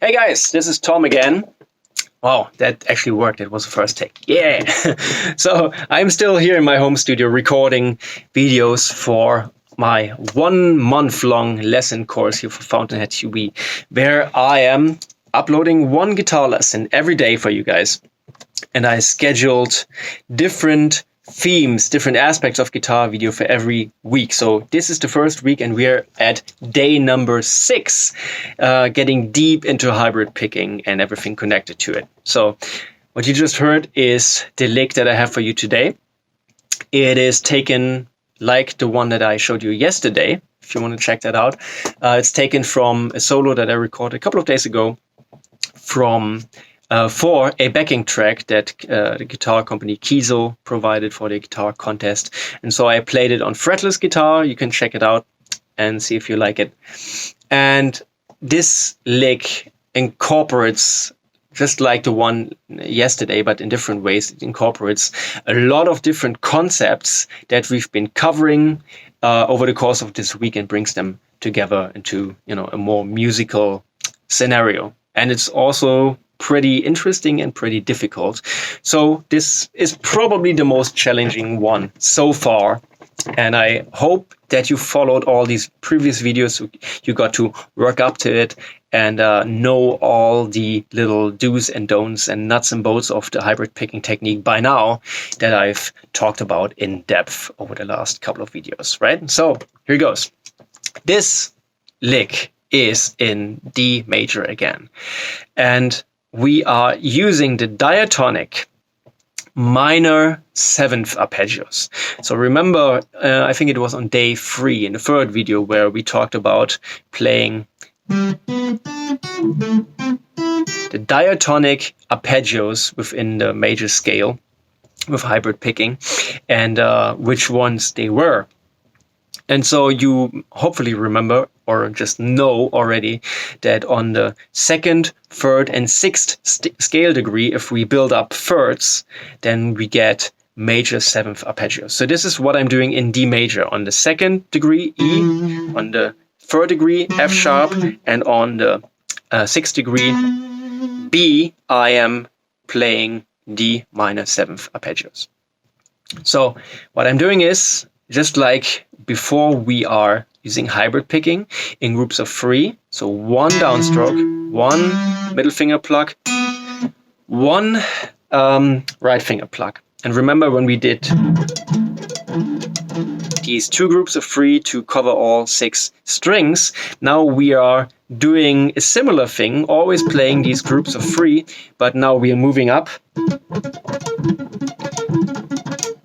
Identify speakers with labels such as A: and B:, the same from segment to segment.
A: Hey guys, this is Tom again. Wow, that actually worked. It was the first take. Yeah. So I'm still here in my home studio recording videos for my 1 month long lesson course here for Fountainhead QB, where I am uploading 1 guitar lesson every day for you guys. And I scheduled different themes, different aspects of guitar video for every week. So this is the first week and we're at day number 6, getting deep into hybrid picking and everything connected to it. So what you just heard is the lick that I have for you today. It is taken like the one that I showed you yesterday, if you want to check that out. It's taken from a solo that I recorded a couple of days ago for a backing track that the guitar company Kiso provided for the guitar contest. And so I played it on fretless guitar. You can check it out and see if you like it. And this lick incorporates, just like the one yesterday, but in different ways, it incorporates a lot of different concepts that we've been covering over the course of this week and brings them together into, a more musical scenario. And it's also pretty interesting and pretty difficult. So this is probably the most challenging one so far. And I hope that you followed all these previous videos. You got to work up to it and know all the little do's and don'ts and nuts and bolts of the hybrid picking technique by now that I've talked about in depth over the last couple of videos, right? So here goes. This lick is in D major again. And we are using the diatonic minor 7th arpeggios. So remember, I think it was on day 3 in the 3rd video where we talked about playing the diatonic arpeggios within the major scale with hybrid picking and which ones they were. And so you hopefully remember or just know already that on the 2nd, 3rd, and 6th scale degree, if we build up thirds, then we get major 7th arpeggios. So this is what I'm doing in D major. On the 2nd degree, E, on the 3rd degree, F sharp, and on the 6th degree, B, I am playing D minor 7th arpeggios. So what I'm doing is, just like before, we are using hybrid picking in groups of 3. So 1 downstroke, 1 middle finger pluck, 1 right finger pluck. And remember when we did these 2 groups of 3 to cover all 6 strings, now we are doing a similar thing, always playing these groups of 3, but now we are moving up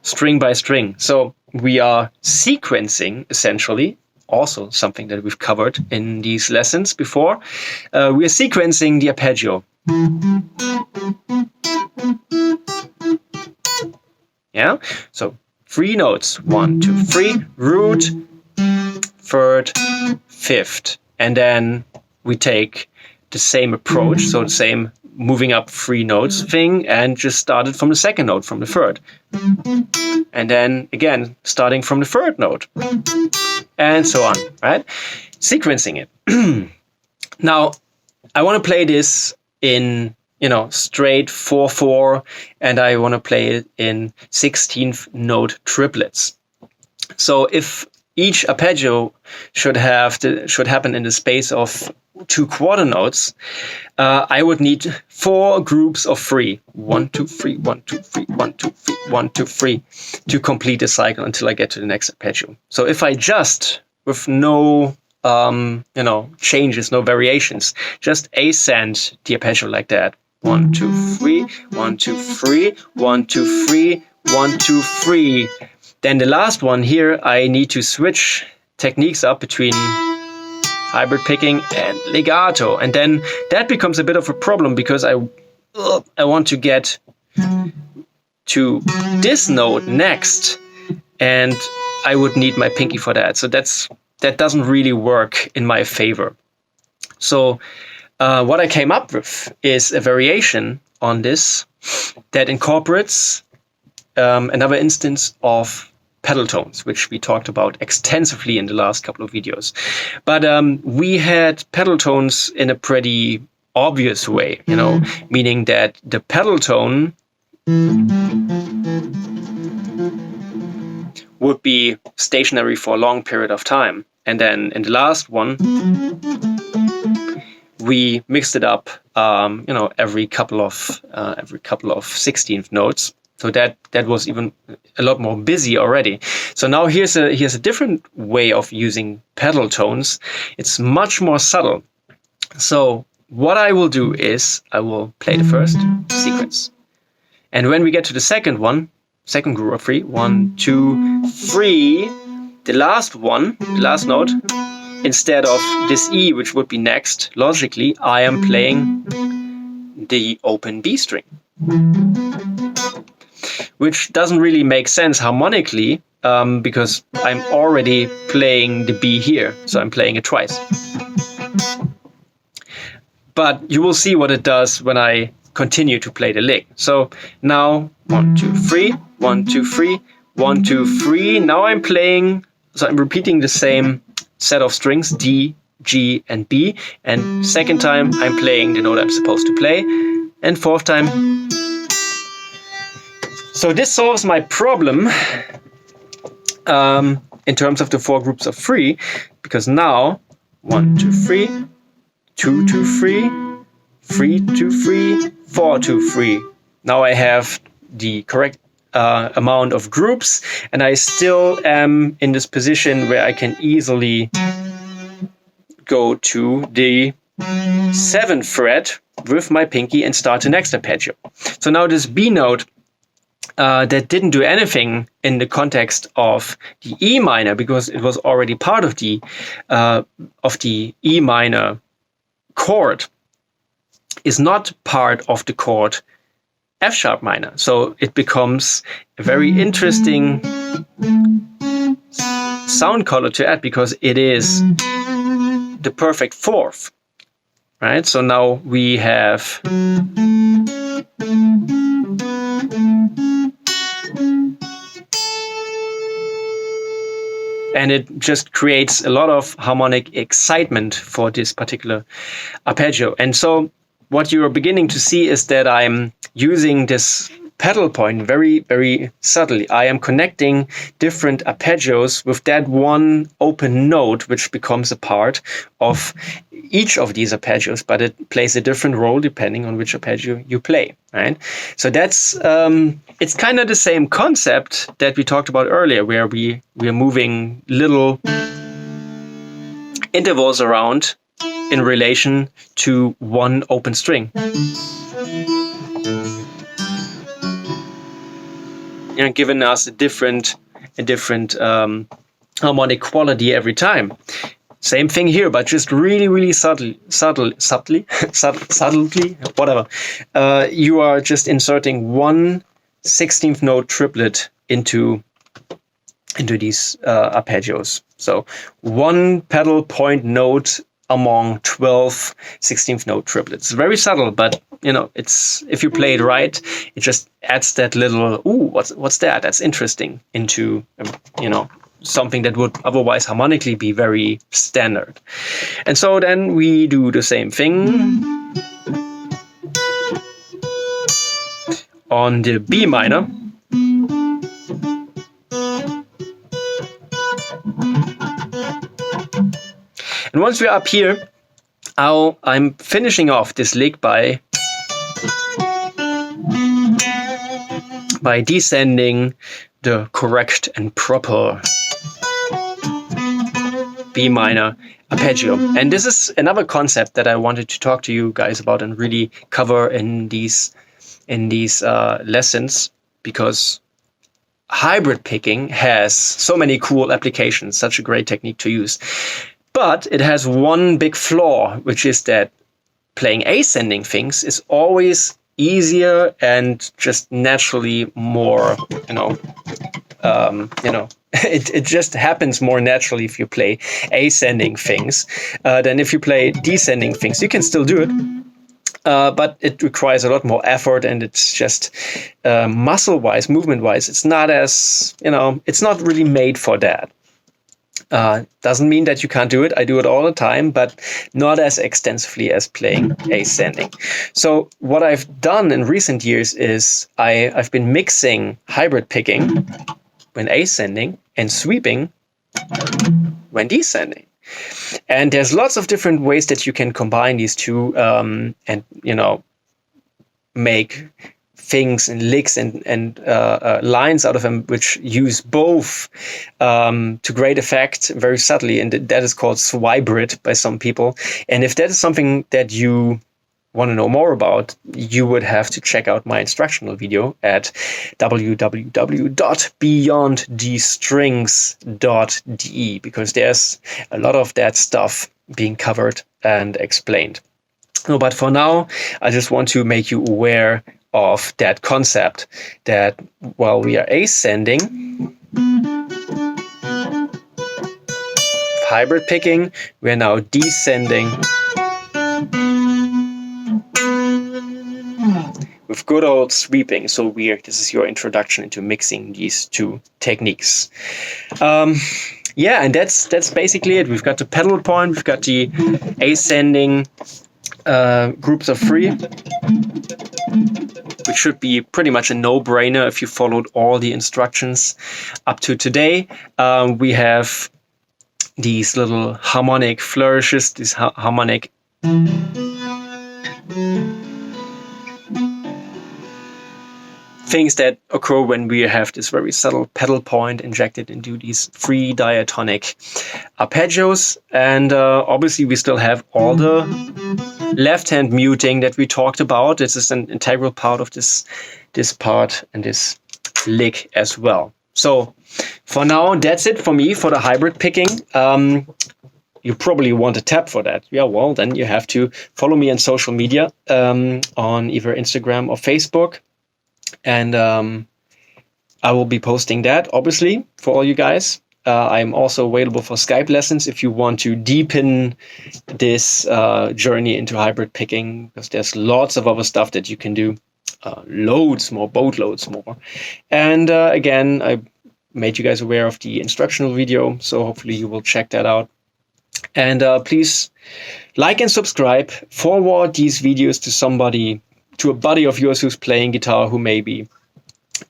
A: string by string. So we are sequencing, essentially, also something that we've covered in these lessons before. We are sequencing the arpeggio. Yeah, so 3 notes, 1, 2, 3, root, 3rd, 5th. And then we take the same approach, so the same moving up 3 notes thing, and just started from the 2nd note, from the 3rd. And then again, starting from the 3rd note, and so on, right? Sequencing it. Now, I want to play this in, straight 4/4, and I want to play it in 16th note triplets. So if each arpeggio should happen in the space of 2 quarter notes, I would need 4 groups of 3. 1, 2, 3, 1, 2, 3, 1, 2, 3, 1, 2, 3 to complete the cycle until I get to the next arpeggio. So if I just, with no changes, no variations, just ascend the arpeggio like that. 1, 2, 3, 1, 2, 3, 1, 2, 3, 1, 2, 3. Then the last one here, I need to switch techniques up between hybrid picking and legato. And then that becomes a bit of a problem because I want to get to this note next, and I would need my pinky for that. So that doesn't really work in my favor. So what I came up with is a variation on this that incorporates another instance of pedal tones, which we talked about extensively in the last couple of videos. But we had pedal tones in a pretty obvious way, you know, meaning that the pedal tone would be stationary for a long period of time. And then in the last one, we mixed it up, you know, every couple of 16th notes. So that was even a lot more busy already. So now here's a different way of using pedal tones. It's much more subtle. So what I will do is I will play the first sequence. And when we get to the second one, second group of 3, 1, 2, 3, the last one, the last note, instead of this E, which would be next, logically, I am playing the open B string, which doesn't really make sense harmonically because I'm already playing the B here, so I'm playing it twice. But you will see what it does when I continue to play the lick. So now 1, 2, 3, 1, 2, 3, 1, 2, 3. Now I'm playing, so I'm repeating the same set of strings, D, G, and B. And second time I'm playing the note I'm supposed to play. And fourth time. So this solves my problem in terms of the 4 groups of 3, because now 1, 2, 3, 2, 2, 3, 3, 2, 3, 4, 2, 3. Now I have the correct amount of groups, and I still am in this position where I can easily go to the 7th fret with my pinky and start the next arpeggio. So now this B note that didn't do anything in the context of the E minor, because it was already part of the E minor chord, is not part of the chord F sharp minor. So it becomes a very interesting sound color to add, because it is the perfect 4th, right? So now we have and it just creates a lot of harmonic excitement for this particular arpeggio. And so what you're beginning to see is that I'm using this pedal point very, very subtly. I am connecting different arpeggios with that one open note, which becomes a part of each of these arpeggios, but it plays a different role depending on which arpeggio you play, right? So that's, it's kind of the same concept that we talked about earlier, where we are moving little intervals around in relation to one open string. You know, giving us a different harmonic quality every time. Same thing here, but just really, really subtly, whatever. You are just inserting one 16th note triplet into these arpeggios. So one pedal point note among 12 16th note triplets. Very subtle, but you know, it's, if you play it right, it just adds that little, ooh, what's that? That's interesting, into you know, something that would otherwise harmonically be very standard. And so then we do the same thing on the B minor. And once we're up here, I'm finishing off this lick by descending the correct and proper B minor arpeggio. And this is another concept that I wanted to talk to you guys about and really cover in these lessons, because hybrid picking has so many cool applications, such a great technique to use. But it has one big flaw, which is that playing ascending things is always easier and just naturally more, it just happens more naturally if you play ascending things than if you play descending things. You can still do it, but it requires a lot more effort, and it's just muscle-wise, movement-wise, it's not as, it's not really made for that. Doesn't mean that you can't do it. I do it all the time, but not as extensively as playing ascending. So what I've done in recent years is I've been mixing hybrid picking when ascending and sweeping when descending. And there's lots of different ways that you can combine these two and, make things and licks and lines out of them, which use both to great effect very subtly. And that is called swibrid by some people. And if that is something that you want to know more about, you would have to check out my instructional video at www.beyondthestrings.de, because there's a lot of that stuff being covered and explained. No, but for now, I just want to make you aware of that concept that while we are ascending, hybrid picking, we are now descending with good old sweeping. So this is your introduction into mixing these two techniques. Yeah, and that's basically it. We've got the pedal point, we've got the ascending groups of 3, which should be pretty much a no-brainer if you followed all the instructions up to today. We have these little harmonic flourishes, these harmonic things that occur when we have this very subtle pedal point injected into these 3 diatonic arpeggios. And obviously we still have all the left-hand muting that we talked about. This is an integral part of this part and this lick as well. So for now, that's it for me for the hybrid picking. You probably want a tab for that. Yeah, well, then you have to follow me on social media on either Instagram or Facebook. And I will be posting that, obviously, for all you guys. I'm also available for Skype lessons if you want to deepen this journey into hybrid picking, because there's lots of other stuff that you can do, loads more, boatloads more. And again, I made you guys aware of the instructional video, so hopefully you will check that out. And please like and subscribe, forward these videos to a buddy of yours who's playing guitar, who may be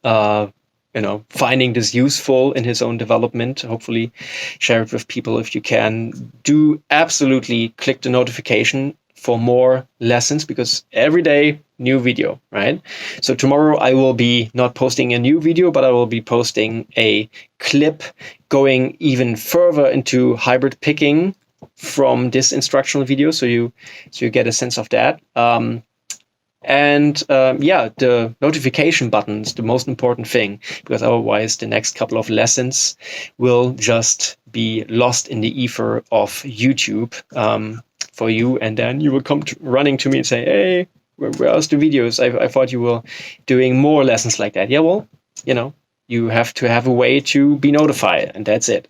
A: finding this useful in his own development. Hopefully share it with people if you can. Do absolutely click the notification for more lessons, because every day new video, right? So tomorrow I will be not posting a new video, but I will be posting a clip going even further into hybrid picking from this instructional video, so you get a sense of that. The notification button's the most important thing, because otherwise the next couple of lessons will just be lost in the ether of YouTube for you, and then you will come running to me and say, hey, where's the videos? I thought you were doing more lessons like that. Yeah, well, you have to have a way to be notified, and that's it.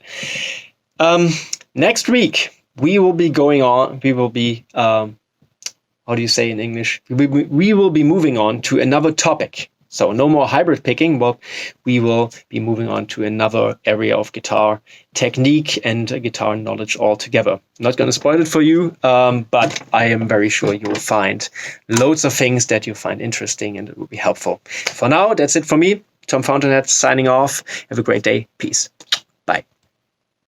A: Next week, we will be how do you say in English? We will be moving on to another topic. So no more hybrid picking, but we will be moving on to another area of guitar technique and guitar knowledge altogether. I'm not going to spoil it for you, but I am very sure you will find loads of things that you find interesting and it will be helpful. For now, that's it for me. Tom Fountainhead signing off. Have a great day. Peace.